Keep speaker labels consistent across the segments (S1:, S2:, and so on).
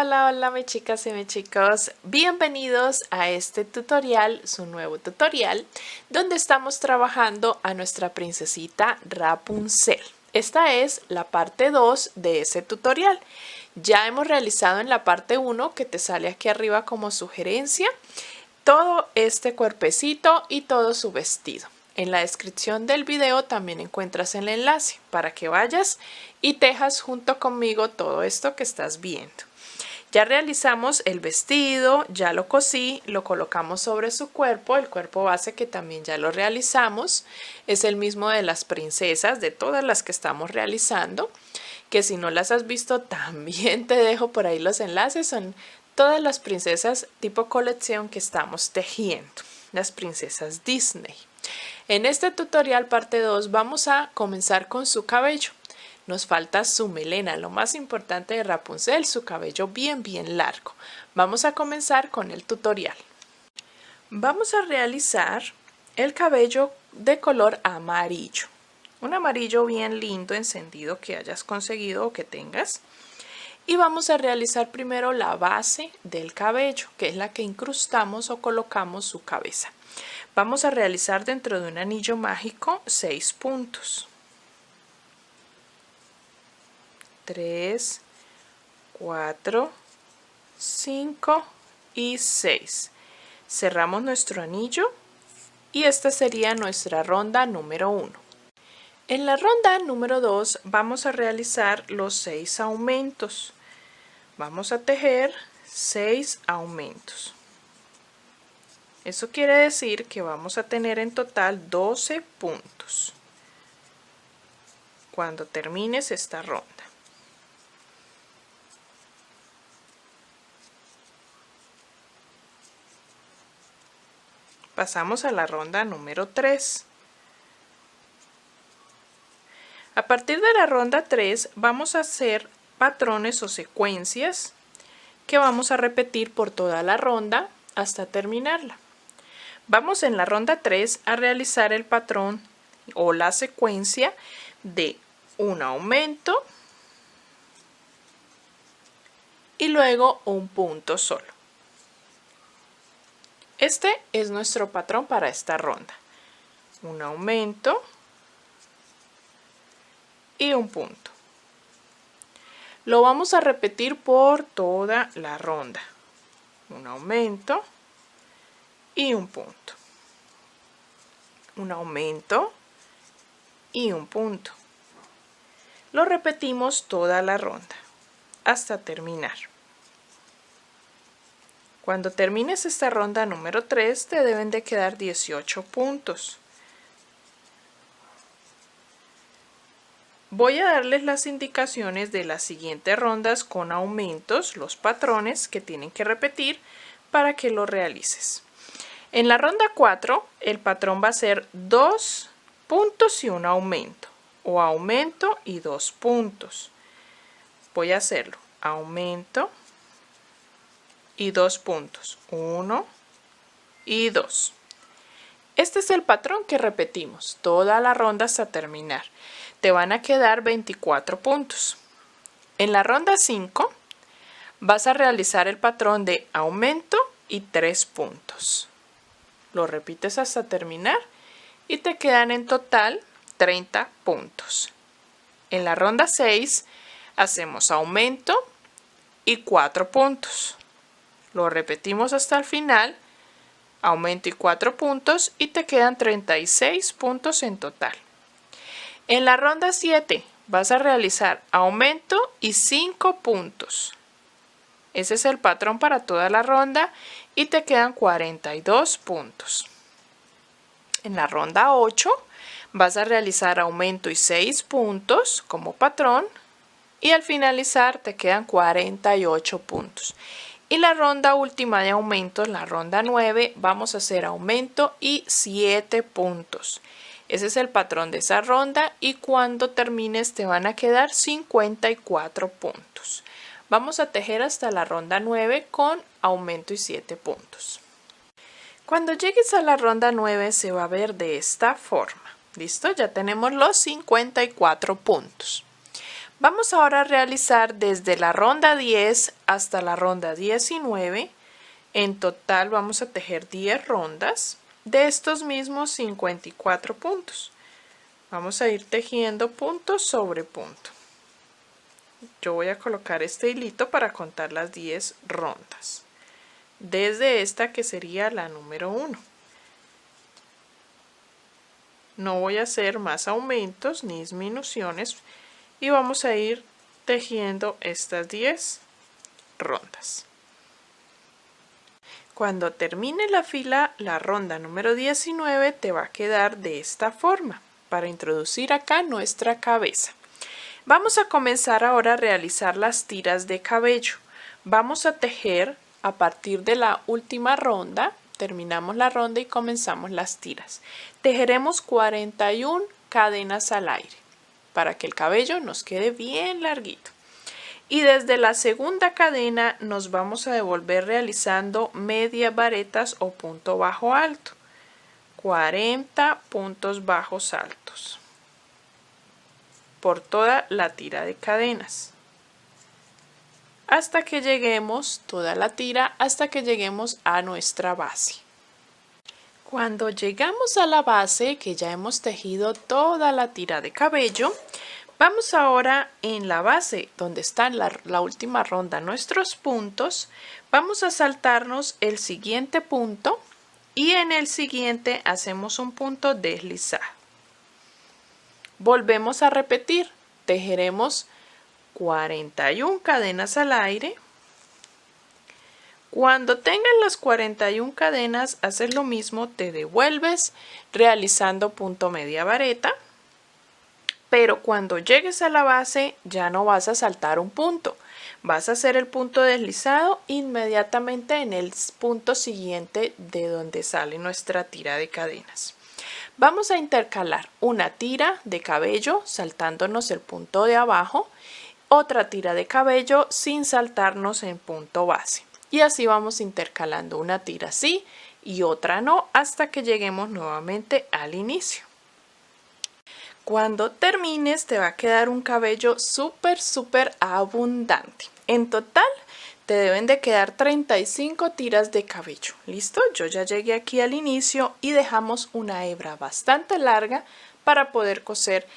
S1: Hola mis chicas y mis chicos, bienvenidos a este tutorial, su nuevo tutorial, donde estamos trabajando a nuestra princesita Rapunzel. Esta es la parte 2 de ese tutorial. Ya hemos realizado en la parte 1, que te sale aquí arriba como sugerencia, todo este cuerpecito y todo su vestido. En la descripción del video también encuentras el enlace para que vayas y tejas junto conmigo todo esto que estás viendo. Ya realizamos el vestido, ya lo cosí, lo colocamos sobre su cuerpo, el cuerpo base que también ya lo realizamos, es el mismo de las princesas, de todas las que estamos realizando, que si no las has visto también te dejo por ahí los enlaces, son todas las princesas tipo colección que estamos tejiendo, las princesas Disney. En este tutorial parte 2 vamos a comenzar con su cabello. Nos falta su melena, lo más importante de Rapunzel, su cabello bien largo. Vamos a comenzar con el tutorial. Vamos a realizar el cabello de color amarillo. Un amarillo bien lindo, encendido que hayas conseguido o que tengas. Y vamos a realizar primero la base del cabello, que es la que incrustamos o colocamos su cabeza. Vamos a realizar dentro de un anillo mágico 6 puntos. 3, 4, 5 y 6. Cerramos nuestro anillo y esta sería nuestra ronda número 1. En la ronda número 2 vamos a realizar los 6 aumentos. Vamos a tejer 6 aumentos. Eso quiere decir que vamos a tener en total 12 puntos cuando termines esta ronda. Pasamos a la ronda número 3. A partir de la ronda 3 vamos a hacer patrones o secuencias que vamos a repetir por toda la ronda hasta terminarla. Vamos en la ronda 3 a realizar el patrón o la secuencia de un aumento y luego un punto solo. Este es nuestro patrón para esta ronda. Un aumento y un punto. Lo vamos a repetir por toda la ronda. Un aumento y un punto. Un aumento y un punto. Lo repetimos toda la ronda hasta terminar. Cuando termines esta ronda número 3 te deben de quedar 18 puntos. Voy a darles las indicaciones de las siguientes rondas con aumentos, los patrones que tienen que repetir para que lo realices. En la ronda 4 el patrón va a ser 2 puntos y un aumento, o aumento y 2 puntos. Voy a hacerlo, aumento y 2 puntos, 1 y 2. Este es el patrón que repetimos toda la ronda hasta terminar. Te van a quedar 24 puntos. En la ronda 5 vas a realizar el patrón de aumento y 3 puntos. Lo repites hasta terminar y te quedan en total 30 puntos. En la ronda 6 hacemos aumento y 4 puntos. Lo repetimos hasta el final, aumento y 4 puntos y te quedan 36 puntos en total. En la ronda 7 vas a realizar aumento y 5 puntos. Ese es el patrón para toda la ronda y te quedan 42 puntos. En la ronda 8 vas a realizar aumento y 6 puntos como patrón y al finalizar te quedan 48 puntos. Y la ronda última de aumentos, la ronda 9, vamos a hacer aumento y 7 puntos. Ese es el patrón de esa ronda y cuando termines te van a quedar 54 puntos. Vamos a tejer hasta la ronda 9 con aumento y 7 puntos. Cuando llegues a la ronda 9 se va a ver de esta forma. ¿Listo? Ya tenemos los 54 puntos. Vamos ahora a realizar desde la ronda 10 hasta la ronda 19. En total vamos a tejer 10 rondas de estos mismos 54 puntos. Vamos a ir tejiendo punto sobre punto. Yo voy a colocar este hilito para contar las 10 rondas. Desde esta que sería la número 1. No voy a hacer más aumentos ni disminuciones y vamos a ir tejiendo estas 10 rondas. Cuando termine la fila, la ronda número 19 te va a quedar de esta forma para introducir acá nuestra cabeza. Vamos a comenzar ahora a realizar las tiras de cabello. Vamos a tejer a partir de la última ronda, terminamos la ronda y comenzamos las tiras. Tejeremos 41 cadenas al aire para que el cabello nos quede bien larguito. Y desde la segunda cadena nos vamos a devolver realizando medias varetas o punto bajo alto. 40 puntos bajos altos por toda la tira de cadenas. Hasta que lleguemos, toda la tira, hasta que lleguemos a nuestra base. Cuando llegamos a la base, que ya hemos tejido toda la tira de cabello, vamos ahora en la base, donde está en la última ronda nuestros puntos, vamos a saltarnos el siguiente punto y en el siguiente hacemos un punto deslizado. Volvemos a repetir, tejeremos 41 cadenas al aire. Cuando tengas las 41 cadenas, haces lo mismo, te devuelves realizando punto media vareta. Pero cuando llegues a la base ya no vas a saltar un punto, vas a hacer el punto deslizado inmediatamente en el punto siguiente de donde sale nuestra tira de cadenas. Vamos a intercalar una tira de cabello saltándonos el punto de abajo, otra tira de cabello sin saltarnos en punto base. Y así vamos intercalando una tira así y otra no hasta que lleguemos nuevamente al inicio. Cuando termines te va a quedar un cabello súper abundante. En total te deben de quedar 35 tiras de cabello. ¿Listo? Yo ya llegué aquí al inicio y dejamos una hebra bastante larga para poder coser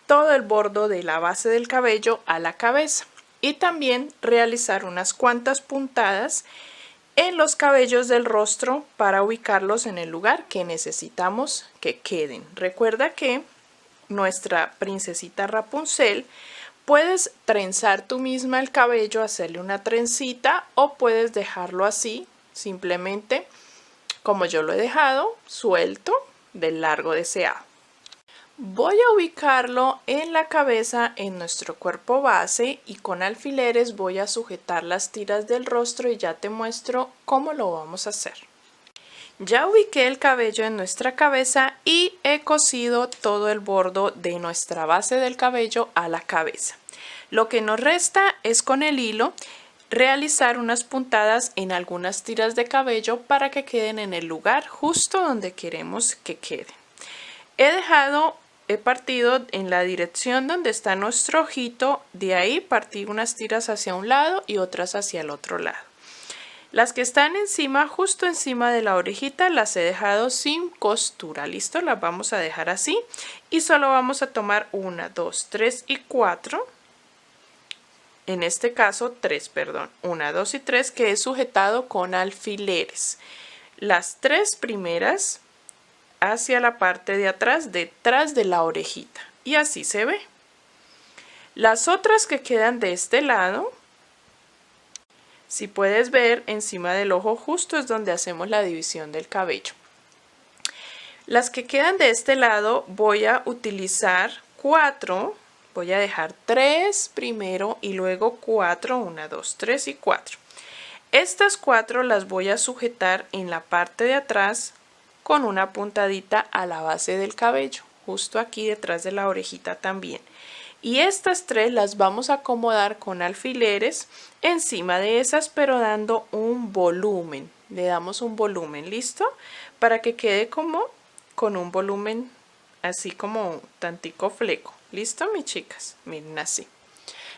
S1: todo el borde de la base del cabello a la cabeza. Y también realizar unas cuantas puntadas en los cabellos del rostro para ubicarlos en el lugar que necesitamos que queden. Recuerda que nuestra princesita Rapunzel, puedes trenzar tú misma el cabello, hacerle una trencita o puedes dejarlo así, simplemente como yo lo he dejado, suelto del largo deseado. Voy a ubicarlo en la cabeza en nuestro cuerpo base y con alfileres voy a sujetar las tiras del rostro y ya te muestro cómo lo vamos a hacer. Ya ubiqué el cabello en nuestra cabeza y he cosido todo el borde de nuestra base del cabello a la cabeza. Lo que nos resta es con el hilo realizar unas puntadas en algunas tiras de cabello para que queden en el lugar justo donde queremos que queden. He partido en la dirección donde está nuestro ojito, de ahí partí unas tiras hacia un lado y otras hacia el otro lado. Las que están encima, justo encima de la orejita, las he dejado sin costura. ¿Listo? Las vamos a dejar así y solo vamos a tomar 1, 2, 3 y 4. En este caso 3, perdón. 1, 2 y 3 que he sujetado con alfileres. Las 3 primeras hacia la parte de atrás, detrás de la orejita. Y así se ve. Las otras que quedan de este lado, si puedes ver, encima del ojo justo es donde hacemos la división del cabello. Las que quedan de este lado voy a utilizar 4, voy a dejar 3 primero y luego 4, 1, 2, 3 y 4. Estas 4 las voy a sujetar en la parte de atrás con una puntadita a la base del cabello, justo aquí detrás de la orejita también. Y estas 3 las vamos a acomodar con alfileres encima de esas, pero dando un volumen. Le damos un volumen, ¿listo? Para que quede como con un volumen así como un tantico fleco. ¿Listo, mis chicas? Miren así.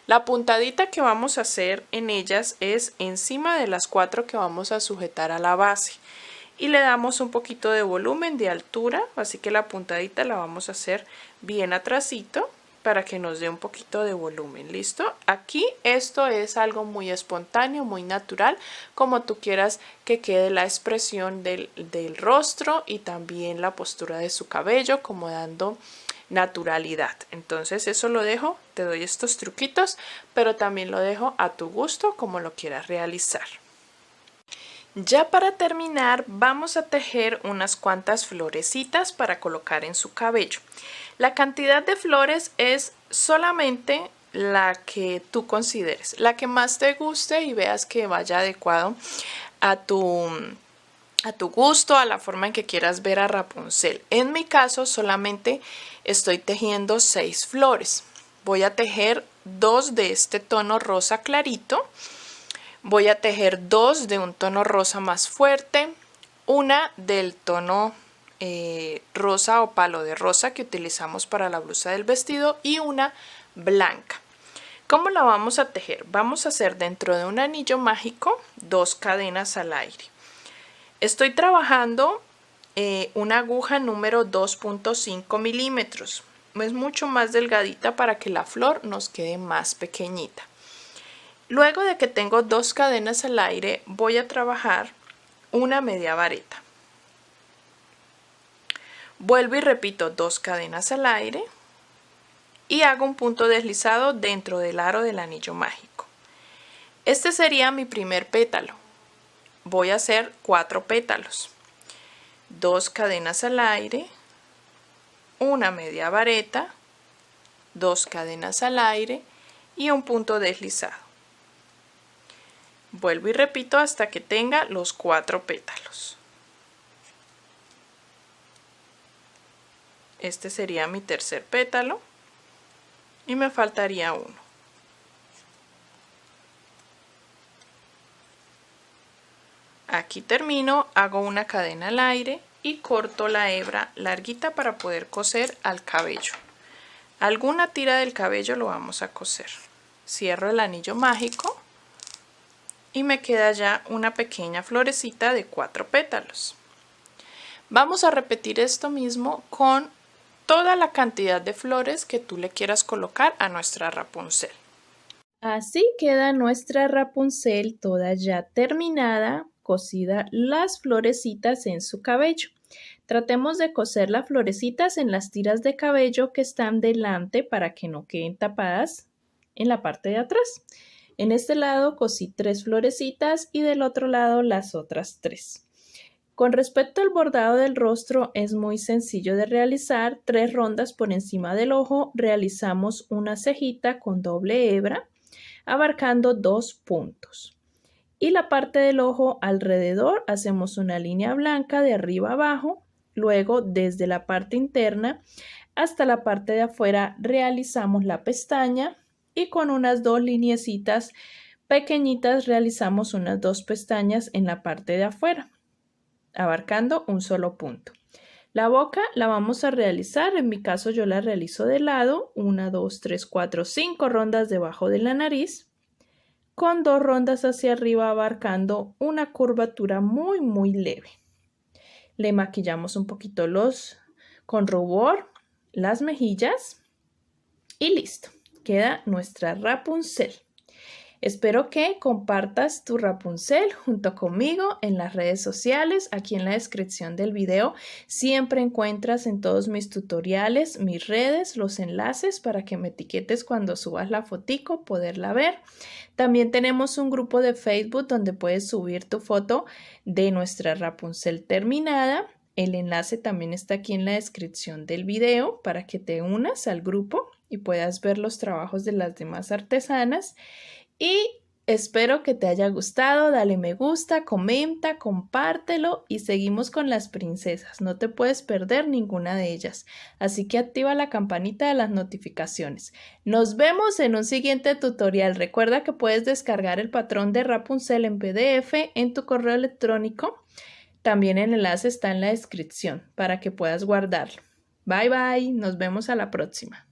S1: La puntadita que vamos a hacer en ellas es encima de las 4 que vamos a sujetar a la base. Y le damos un poquito de volumen, de altura, así que la puntadita la vamos a hacer bien atrasito para que nos dé un poquito de volumen. ¿Listo? Aquí esto es algo muy espontáneo, muy natural, como tú quieras que quede la expresión del rostro y también la postura de su cabello, como dando naturalidad. Entonces eso lo dejo, te doy estos truquitos, pero también lo dejo a tu gusto como lo quieras realizar. Ya para terminar vamos a tejer unas cuantas florecitas para colocar en su cabello. La cantidad de flores es solamente la que tú consideres, la que más te guste y veas que vaya adecuado a tu gusto, a la forma en que quieras ver a Rapunzel. En mi caso solamente estoy tejiendo 6 flores. Voy a tejer 2 de este tono rosa clarito. Voy a tejer 2 de un tono rosa más fuerte, una del tono rosa o palo de rosa que utilizamos para la blusa del vestido y una blanca. ¿Cómo la vamos a tejer? Vamos a hacer dentro de un anillo mágico 2 cadenas al aire. Estoy trabajando una aguja número 2.5 milímetros. Es mucho más delgadita para que la flor nos quede más pequeñita. Luego de que tengo 2 cadenas al aire, voy a trabajar una media vareta. Vuelvo y repito 2 cadenas al aire y hago un punto deslizado dentro del aro del anillo mágico. Este sería mi primer pétalo. Voy a hacer 4 pétalos. 2 cadenas al aire, una media vareta, 2 cadenas al aire y un punto deslizado. Vuelvo y repito hasta que tenga los 4 pétalos. Este sería mi tercer pétalo y me faltaría uno. Aquí termino, hago una cadena al aire y corto la hebra larguita para poder coser al cabello. Alguna tira del cabello lo vamos a coser. Cierro el anillo mágico y me queda ya una pequeña florecita de 4 pétalos. Vamos a repetir esto mismo con toda la cantidad de flores que tú le quieras colocar a nuestra Rapunzel.
S2: Así queda nuestra Rapunzel toda ya terminada, cosida las florecitas en su cabello. Tratemos de coser las florecitas en las tiras de cabello que están delante para que no queden tapadas en la parte de atrás. En este lado cosí 3 florecitas y del otro lado las otras 3. Con respecto al bordado del rostro es muy sencillo de realizar. 3 rondas por encima del ojo realizamos una cejita con doble hebra abarcando 2 puntos. Y la parte del ojo alrededor hacemos una línea blanca de arriba a abajo. Luego desde la parte interna hasta la parte de afuera realizamos la pestaña y con unas 2 lineecitas pequeñitas realizamos unas 2 pestañas en la parte de afuera, abarcando un solo punto. La boca la vamos a realizar, en mi caso yo la realizo de lado, 1, 2, 3, 4, 5 rondas debajo de la nariz, con 2 rondas hacia arriba abarcando una curvatura muy leve. Le maquillamos un poquito con rubor las mejillas y listo, queda nuestra Rapunzel. Espero que compartas tu Rapunzel junto conmigo en las redes sociales. Aquí en la descripción del video siempre encuentras en todos mis tutoriales, mis redes, los enlaces para que me etiquetes cuando subas la fotico, poderla ver. También tenemos un grupo de Facebook donde puedes subir tu foto de nuestra Rapunzel terminada. El enlace también está aquí en la descripción del video para que te unas al grupo y puedas ver los trabajos de las demás artesanas. Y espero que te haya gustado, dale me gusta, comenta, compártelo y seguimos con las princesas. No te puedes perder ninguna de ellas, así que activa la campanita de las notificaciones. Nos vemos en un siguiente tutorial. Recuerda que puedes descargar el patrón de Rapunzel en PDF en tu correo electrónico. También el enlace está en la descripción para que puedas guardarlo. Bye bye, nos vemos a la próxima.